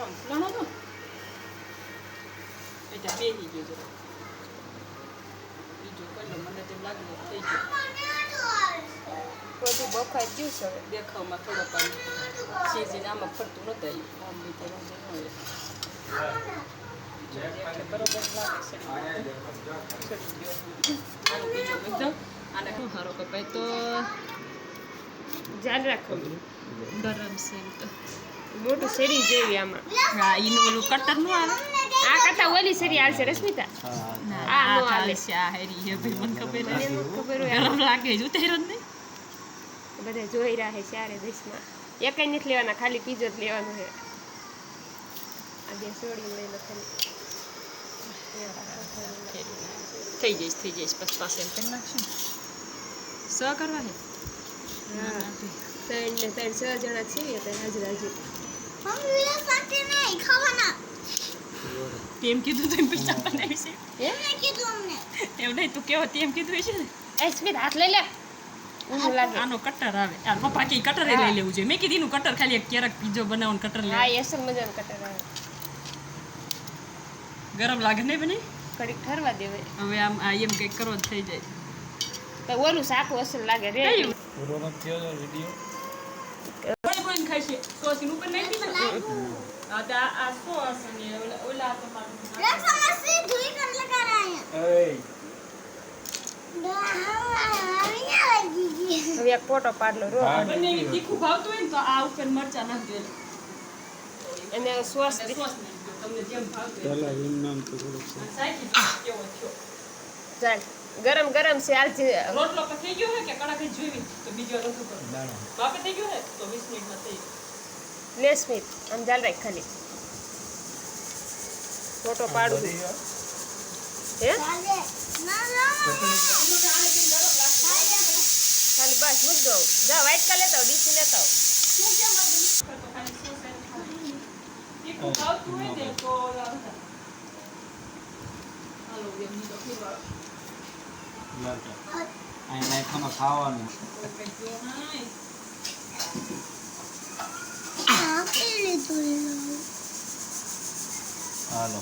આમ ફૂલાણો તો એટલે બેસી ગયો જરા બીજો કઈ મને તેમ લાગે થઈ ગયો બધું બફાઈ ગયું છે હવે દેખાવમાં થોડોક આમ સીઝીને આમાં ફરતું નહોતું આમ રીતે વાંધો ન હોય એટલે બરોબર લાગે છે આનું બીજું એકદમ આને શું સારો કપાય તો ધ્યાન રાખો ગરમ છે એમ તો મોટું શેરી જેવી આમાં હા એનું ઓલું કટર નું આવે આ કરતા ઓલી શેરી આવશે રશ્મિતા આ નો આવે છે આ હેરી હે ભાઈ મને ખબર મને નથી ખબર હોય ગરમ લાગે જ ઉતાર્યો જ નહીં બધા જોઈ રહ્યા છે ચારે દેશમાં એકઈ નથી લેવાના ખાલી પીજો જ લેવાનું છે આ બે સોડી લઈ લો ખાલી થઈ જઈશ પછી પાસે એમ કરી નાખશું સ કરવા હે હા 3 ને 3 6 જણા છીએ તો હાજર તેમ કીધું તો પૈસા બનાવી છે એમ કીધું અમને એમ નહીં તું કેવો તેમ કીધું છે ને એ સ્મિત હાથ લઈ લે ઊંધું લાગે આનો કટર આવે આ પપ્પા કે કટર લઈ લેવું જોઈએ મેં કીધું કટર ખાલી એક ક્યારેક પીઝો બનાવવાનું કટર લે હા એસલ મજાનું કટર આવે ગરમ લાગે નહીં બની કડીક ઠરવા દેવે હવે આમ આ એમ કંઈક કરવો જ થઈ જાય તો ઓલું સાકું અસલ લાગે રે પૂરો થયો છે વિડિયો કોઈ ખાય છે સોસ ઉપર નાખી દે આ તો આ સોસ અને ઓલા તો હવે એક ફોટો પાડલો રો બંને તીખું ભાવતું હોય ને તો આ ઉપર મરચા નાખી દે અને સોસ સોસ નાખી દો તમને જેમ ભાવતું હોય પેલા એમ નામ તો થોડુંક છે સાઈકી કેવો થયો ચાલ ગરમ ગરમ છે આલજી રોટલો પર થઈ ગયો હે કે કડાક જ જોઈવી તો બીજો રોટલો કરો દાણો બાપે થઈ ગયો હે તો 20 મિનિટમાં થઈ લે સ્મિત આમ જાલ રાખ ખાલી ફોટો પાડું હે ખાલી બસ મૂક દો જા વ્હાઈટ કા લેતા ડીસી લેતા તીખું ભાવતું હોય ને તો હાલો એમની તો ખીરવાળો અહીં નાખવામાં ખાવાનું હાલો